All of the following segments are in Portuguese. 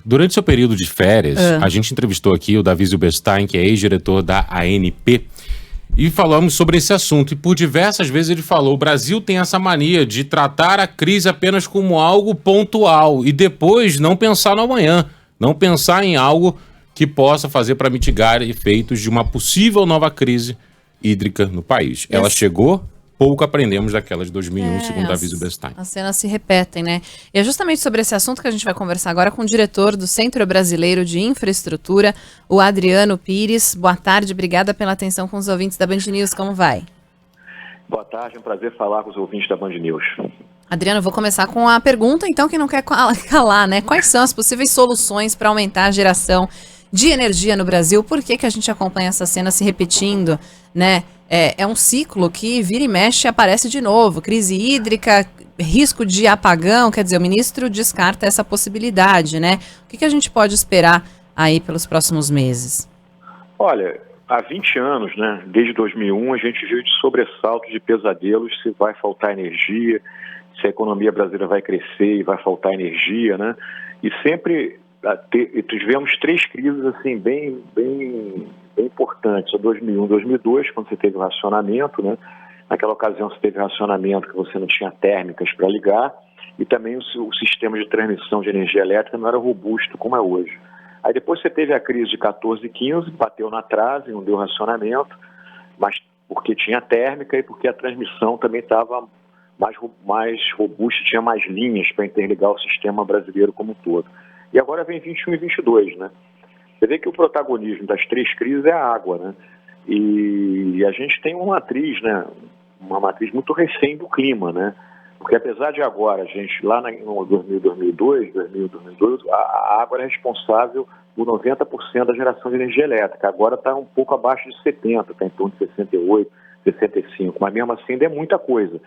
Durante seu período de férias, a gente entrevistou aqui o Davi Zilberstein, que é ex-diretor da ANP, e falamos sobre esse assunto. E por diversas vezes ele falou: o Brasil tem essa mania de tratar a crise apenas como algo pontual e depois não pensar no amanhã, não pensar em algo que possa fazer para mitigar efeitos de uma possível nova crise hídrica no país. Ela chegou, pouco aprendemos daquela de 2001, segundo Davi Zilberstein. As cenas se repetem, né? E é justamente sobre esse assunto que a gente vai conversar agora com o diretor do Centro Brasileiro de Infraestrutura, o Adriano Pires. Boa tarde, obrigada pela atenção com os ouvintes da Band News. Como vai? Boa tarde, é um prazer falar com os ouvintes da Band News. Adriano, eu vou começar com a pergunta, então, que não quer calar, né? Quais são as possíveis soluções para aumentar a geração de energia no Brasil? Por que a gente acompanha essa cena se repetindo, né? É um ciclo que vira e mexe e aparece de novo. Crise hídrica, risco de apagão, quer dizer, o ministro descarta essa possibilidade, né? O que a gente pode esperar aí pelos próximos meses? Olha, há 20 anos, né, desde 2001, a gente viu de sobressaltos, de pesadelos, se vai faltar energia, se a economia brasileira vai crescer e vai faltar energia, né? E sempre tivemos 3 crises assim bem importantes, a 2001, 2002, quando você teve o racionamento, né? Naquela ocasião você teve racionamento que você não tinha térmicas para ligar e também o sistema de transmissão de energia elétrica não era robusto como é hoje. Aí depois você teve a crise de 14 e 15, bateu na trave, não deu racionamento, mas porque tinha térmica e porque a transmissão também estava mais robusta, tinha mais linhas para interligar o sistema brasileiro como um todo. E agora vem 21 e 22, né? Você vê que o protagonismo das 3 crises é a água, né? E a gente tem uma matriz, né? Uma matriz muito recém do clima, né? Porque apesar de agora, a gente, lá no 2002, a água era responsável por 90% da geração de energia elétrica. Agora está um pouco abaixo de 70%, está em torno de 68%, 65%. Mas mesmo assim ainda é muita coisa.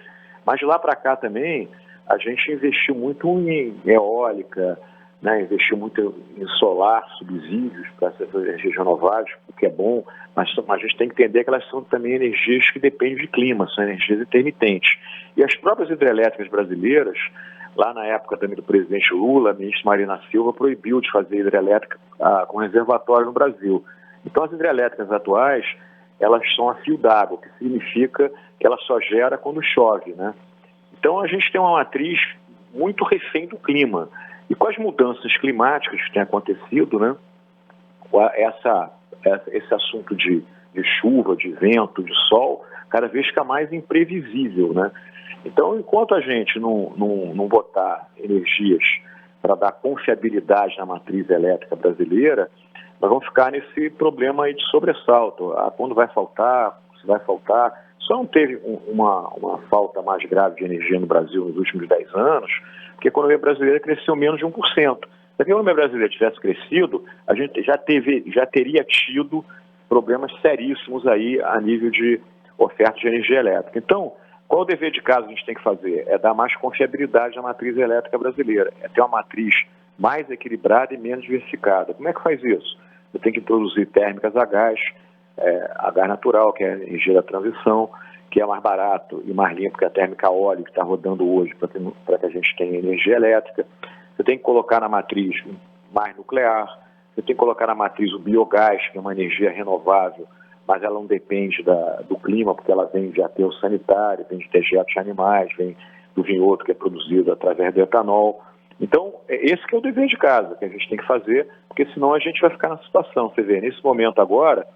Mas de lá para cá também, a gente investiu muito em eólica, né, investiu muito em solar, subsídios para essas energias renováveis, o que é bom, mas a gente tem que entender que elas são também energias que dependem de clima, são energias intermitentes. E as próprias hidrelétricas brasileiras, lá na época também do presidente Lula, a ministra Marina Silva proibiu de fazer hidrelétrica com reservatório no Brasil. Então as hidrelétricas atuais, elas são a fio d'água, o que significa que ela só gera quando chove, né? Então a gente tem uma matriz muito refém do clima. E com as mudanças climáticas que têm acontecido, né, esse assunto de chuva, de vento, de sol, cada vez fica mais imprevisível, né? Então, enquanto a gente não botar energias para dar confiabilidade na matriz elétrica brasileira, nós vamos ficar nesse problema aí de sobressalto. Quando vai faltar, se vai faltar. Só não teve uma falta mais grave de energia no Brasil nos últimos 10 anos, porque a economia brasileira cresceu menos de 1%. Se a economia brasileira tivesse crescido, a gente já teria tido problemas seríssimos aí a nível de oferta de energia elétrica. Então, qual o dever de casa a gente tem que fazer? É dar mais confiabilidade na matriz elétrica brasileira, é ter uma matriz mais equilibrada e menos diversificada. Como é que faz isso? Você tem que introduzir térmicas a gás natural, que é a energia da transição, que é mais barato e mais limpo que a térmica a óleo que está rodando hoje para que a gente tenha energia elétrica. Você tem que colocar na matriz mais nuclear, você tem que colocar na matriz o biogás, que é uma energia renovável, mas ela não depende do clima, porque ela vem de aterro sanitário, vem de dejetos de animais, vem do vinhoto que é produzido através do etanol. Então, esse que é o dever de casa que a gente tem que fazer, porque senão a gente vai ficar na situação. Você vê, nesse momento agora,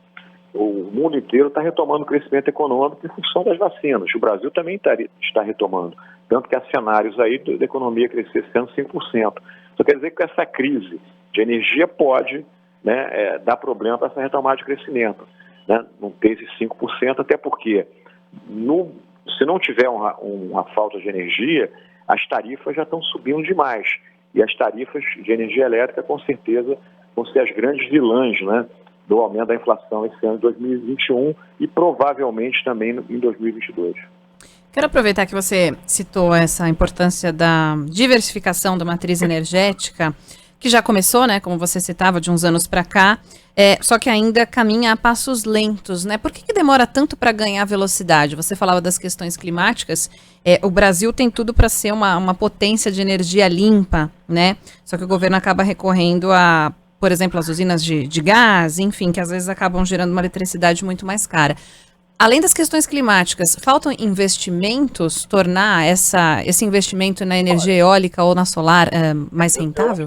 o mundo inteiro está retomando o crescimento econômico em função das vacinas. O Brasil também está retomando. Tanto que há cenários aí da economia crescer sendo 5%. Isso quer dizer que essa crise de energia pode, né, dar problema para essa retomada de crescimento. Né? Não ter esses 5%, até porque se não tiver uma falta de energia, as tarifas já estão subindo demais. E as tarifas de energia elétrica, com certeza, vão ser as grandes vilãs, né, do aumento da inflação esse ano de 2021 e provavelmente também em 2022. Quero aproveitar que você citou essa importância da diversificação da matriz energética. que já começou, né, como você citava, de uns anos para cá, só que ainda caminha a passos lentos, né? Por que demora tanto para ganhar velocidade? Você falava das questões climáticas, o Brasil tem tudo para ser uma potência de energia limpa, né? Só que o governo acaba recorrendo a, por exemplo, as usinas de gás, enfim, que às vezes acabam gerando uma eletricidade muito mais cara. Além das questões climáticas, faltam investimentos, tornar esse investimento na energia eólica ou na solar mais rentável?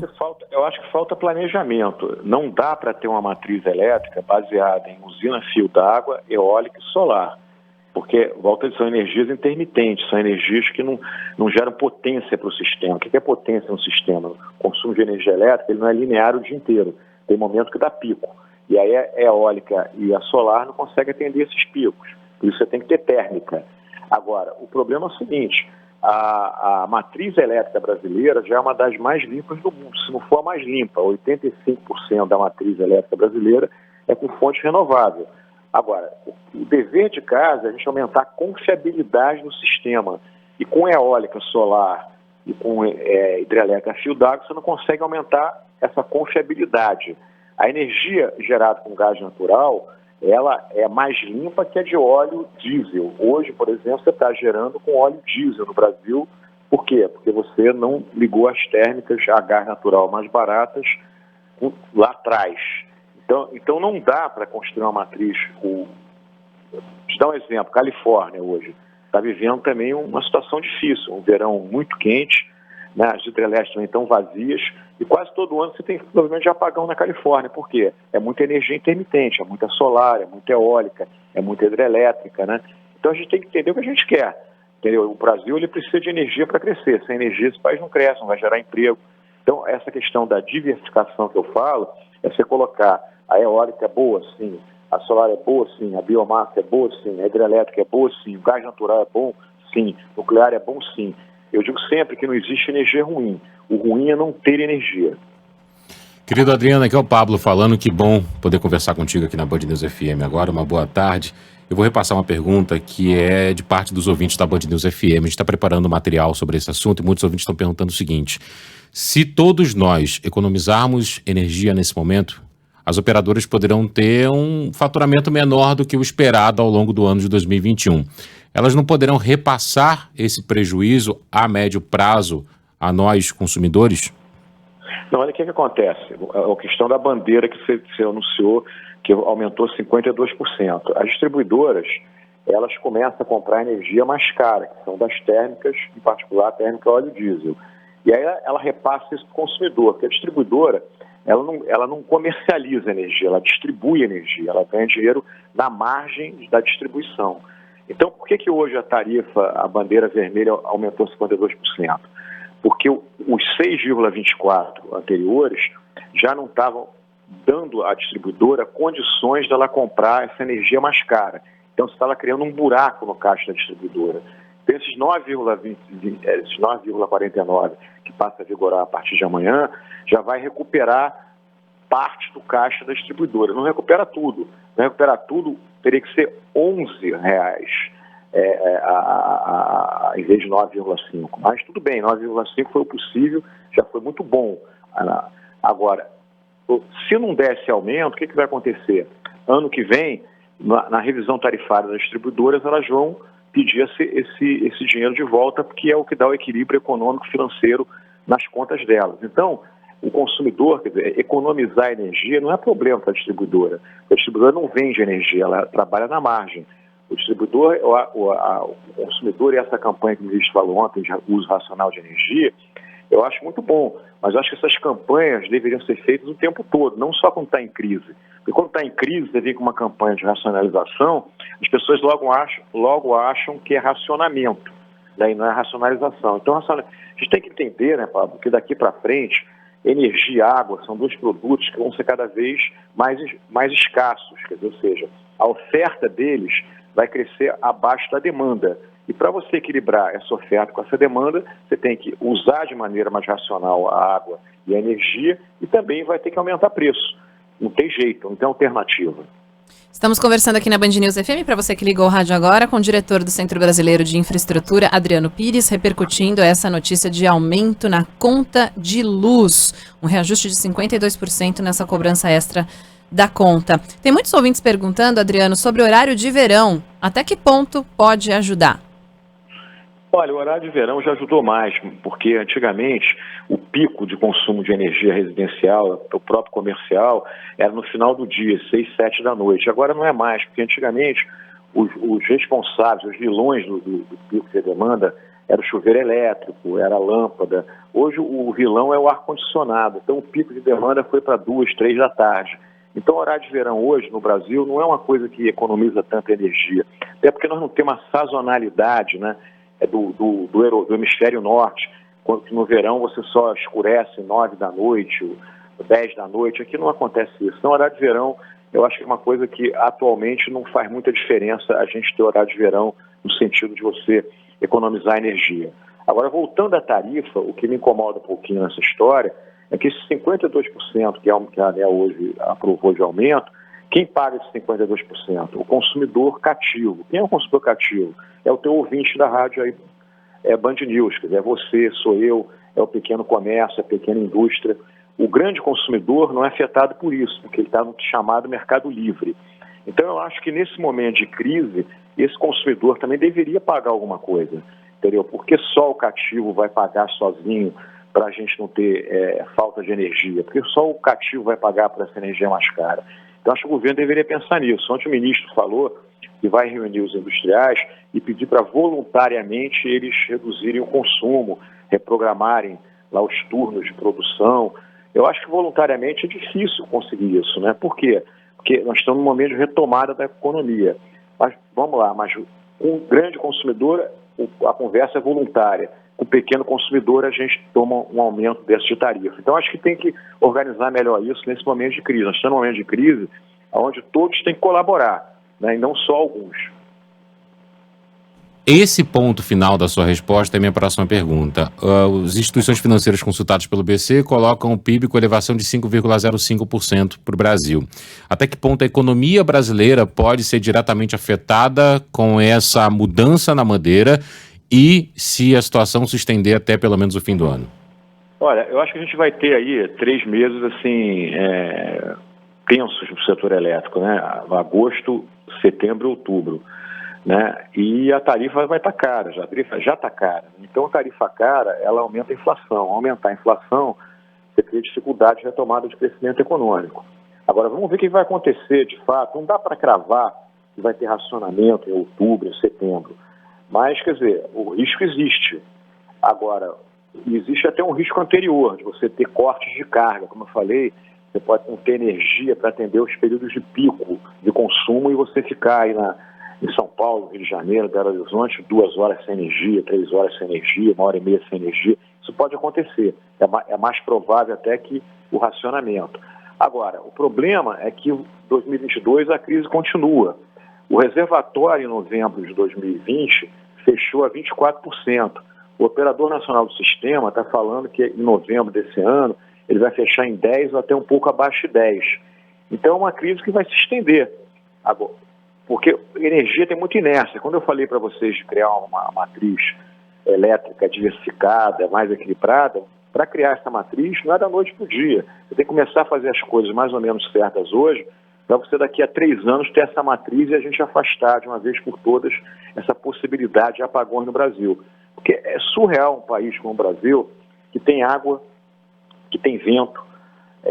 Eu acho que falta planejamento. Não dá para ter uma matriz elétrica baseada em usina fio d'água, eólica e solar. Porque, volta a dizer, são energias intermitentes, são energias que não geram potência para o sistema. O que é potência no sistema? O consumo de energia elétrica ele não é linear o dia inteiro. Tem momento que dá pico. E aí a eólica e a solar não conseguem atender esses picos. Por isso você tem que ter térmica. Agora, o problema é o seguinte, a matriz elétrica brasileira já é uma das mais limpas do mundo, se não for a mais limpa. 85% da matriz elétrica brasileira é com fonte renovável. Agora, o dever de casa é a gente aumentar a confiabilidade no sistema. E com eólica, solar e com hidrelétrica a fio d'água, você não consegue aumentar essa confiabilidade. A energia gerada com gás natural, ela é mais limpa que a de óleo diesel. Hoje, por exemplo, você está gerando com óleo diesel no Brasil. Por quê? Porque você não ligou as térmicas a gás natural mais baratas lá atrás. Então não dá para construir uma matriz. Vou te dar um exemplo, Califórnia hoje está vivendo também uma situação difícil, um verão muito quente, né? As hidrelétricas também estão vazias e quase todo ano você tem problema de apagão na Califórnia. Por quê? É muita energia intermitente, é muita solar, é muita eólica, é muita hidrelétrica, né? Então a gente tem que entender o que a gente quer, entendeu? O Brasil ele precisa de energia para crescer, sem energia esse país não cresce, não vai gerar emprego. Então essa questão da diversificação que eu falo é você colocar a eólica é boa sim, a solar é boa sim, a biomassa é boa sim, a hidrelétrica é boa sim, o gás natural é bom sim, o nuclear é bom sim. Eu digo sempre que não existe energia ruim. O ruim é não ter energia. Querido Adriano, aqui é o Pablo falando. Que bom poder conversar contigo aqui na Band News FM agora. Uma boa tarde. Eu vou repassar uma pergunta que é de parte dos ouvintes da Band News FM. A gente está preparando material sobre esse assunto e muitos ouvintes estão perguntando o seguinte: se todos nós economizarmos energia nesse momento, as operadoras poderão ter um faturamento menor do que o esperado ao longo do ano de 2021. Elas não poderão repassar esse prejuízo a médio prazo a nós, consumidores? Não, olha o que acontece. A questão da bandeira que você anunciou, que aumentou 52%. As distribuidoras, elas começam a comprar energia mais cara, que são das térmicas, em particular a térmica óleo diesel. E aí ela repassa isso para o consumidor, porque a distribuidora, ela não comercializa energia, ela distribui energia, ela ganha dinheiro na margem da distribuição. Então, por que hoje a tarifa, a bandeira vermelha, aumentou 52%? Porque os 6,24 anteriores já não estavam dando à distribuidora condições dela comprar essa energia mais cara. Então, você estava criando um buraco no caixa da distribuidora. Então, esses 9,49 que passa a vigorar a partir de amanhã, já vai recuperar parte do caixa da distribuidora. Não recupera tudo. Não recuperar tudo teria que ser R$11 em vez de 9,5. Mas tudo bem, 9,5 foi o possível, já foi muito bom. Agora, se não desse aumento, o que vai acontecer? Ano que vem, na revisão tarifária das distribuidoras, elas vão pedir esse dinheiro de volta, porque é o que dá o equilíbrio econômico financeiro nas contas delas. Então, o consumidor, quer dizer, economizar energia não é problema para a distribuidora. A distribuidora não vende energia, ela trabalha na margem. O distribuidor, o consumidor, e essa campanha que o ministro falou ontem de uso racional de energia, eu acho muito bom, mas eu acho que essas campanhas deveriam ser feitas o tempo todo, não só quando está em crise. Porque quando está em crise, você vem com uma campanha de racionalização, as pessoas logo acham que é racionamento, daí não é racionalização. Então, a gente tem que entender, né, Pablo, que daqui para frente, energia e água são dois produtos que vão ser cada vez mais escassos, quer dizer, ou seja, a oferta deles vai crescer abaixo da demanda. E para você equilibrar essa oferta com essa demanda, você tem que usar de maneira mais racional a água e a energia e também vai ter que aumentar preço. Não tem jeito, não tem alternativa. Estamos conversando aqui na Band News FM, para você que ligou o rádio agora, com o diretor do Centro Brasileiro de Infraestrutura, Adriano Pires, repercutindo essa notícia de aumento na conta de luz, um reajuste de 52% nessa cobrança extra da conta. Tem muitos ouvintes perguntando, Adriano, sobre o horário de verão. Até que ponto pode ajudar? Olha, o horário de verão já ajudou mais, porque antigamente o pico de consumo de energia residencial, o próprio comercial, era no final do dia, 6, 7 da noite. Agora não é mais, porque antigamente os responsáveis, os vilões do pico de demanda era o chuveiro elétrico, era a lâmpada. Hoje o vilão é o ar-condicionado, então o pico de demanda foi para 2, 3 da tarde. Então o horário de verão hoje no Brasil não é uma coisa que economiza tanta energia, até porque nós não temos uma sazonalidade, né? Do hemisfério norte, quando no verão você só escurece 9 da noite, 10 da noite, aqui não acontece isso. Então, horário de verão, eu acho que é uma coisa que atualmente não faz muita diferença a gente ter horário de verão no sentido de você economizar energia. Agora, voltando à tarifa, o que me incomoda um pouquinho nessa história é que esses 52% que a ANEEL hoje aprovou de aumento, quem paga esses 52%? O consumidor cativo. Quem é o consumidor cativo? É o teu ouvinte da rádio aí, Band News, quer dizer, é você, sou eu, é o pequeno comércio, é a pequena indústria. O grande consumidor não é afetado por isso, porque ele está no chamado mercado livre. Então eu acho que nesse momento de crise, esse consumidor também deveria pagar alguma coisa, entendeu? Porque só o cativo vai pagar sozinho para a gente não ter falta de energia, porque só o cativo vai pagar por essa energia mais cara. Então acho que o governo deveria pensar nisso. Ontem o ministro falou que vai reunir os industriais e pedir para voluntariamente eles reduzirem o consumo, reprogramarem lá os turnos de produção. Eu acho que voluntariamente é difícil conseguir isso, né? Por quê? Porque nós estamos num momento de retomada da economia. Mas vamos lá, mas com o grande consumidor a conversa é voluntária. Com o pequeno consumidor a gente toma um aumento dessa de tarifa. Então acho que tem que organizar melhor isso nesse momento de crise. Nós estamos num momento de crise onde todos têm que colaborar, né, e não só alguns. Esse ponto final da sua resposta é minha próxima pergunta. As instituições financeiras consultadas pelo BC colocam o PIB com elevação de 5,05% para o Brasil. Até que ponto a economia brasileira pode ser diretamente afetada com essa mudança na bandeira e se a situação se estender até pelo menos o fim do ano? Olha, eu acho que a gente vai ter aí 3 meses assim tensos no setor elétrico, né? Agosto, setembro e outubro, né? E a tarifa vai estar cara, a tarifa já está cara. Então a tarifa cara, ela aumenta a inflação. Ao aumentar a inflação, você cria dificuldade de retomada de crescimento econômico. Agora, vamos ver o que vai acontecer de fato. Não dá para cravar que vai ter racionamento em outubro, em setembro. Mas, quer dizer, o risco existe. Agora, existe até um risco anterior, de você ter cortes de carga. Como eu falei, você pode não ter energia para atender os períodos de pico de consumo e você ficar aí em São Paulo, Rio de Janeiro, Belo Horizonte, 2 horas sem energia, 3 horas sem energia, 1h30 sem energia. Isso pode acontecer. É mais provável até que o racionamento. Agora, o problema é que em 2022 a crise continua. O reservatório em novembro de 2020 fechou a 24%. O Operador Nacional do Sistema está falando que em novembro desse ano ele vai fechar em 10% ou até um pouco abaixo de 10%. Então é uma crise que vai se estender. Agora, porque energia tem muita inércia. Quando eu falei para vocês de criar uma matriz elétrica diversificada, mais equilibrada, para criar essa matriz não é da noite para o dia. Você tem que começar a fazer as coisas mais ou menos certas hoje, para você daqui a 3 anos ter essa matriz e a gente afastar de uma vez por todas essa possibilidade de apagões no Brasil. Porque é surreal um país como o Brasil, que tem água, que tem vento,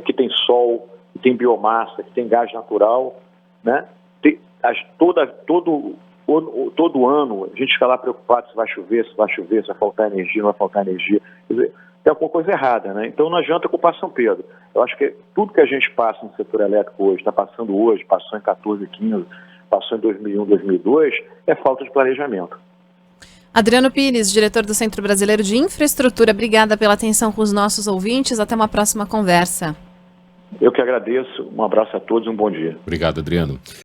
que tem sol, que tem biomassa, que tem gás natural, né? Todo ano a gente fica lá preocupado se vai chover, se vai faltar energia, não vai faltar energia. Quer dizer, tem alguma coisa errada, né? Então não adianta culpar São Pedro. Eu acho que tudo que a gente passa no setor elétrico hoje, está passando hoje, passou em 14, 15, passou em 2001, 2002, é falta de planejamento. Adriano Pires, diretor do Centro Brasileiro de Infraestrutura, obrigada pela atenção com os nossos ouvintes. Até uma próxima conversa. Eu que agradeço. Um abraço a todos e um bom dia. Obrigado, Adriano.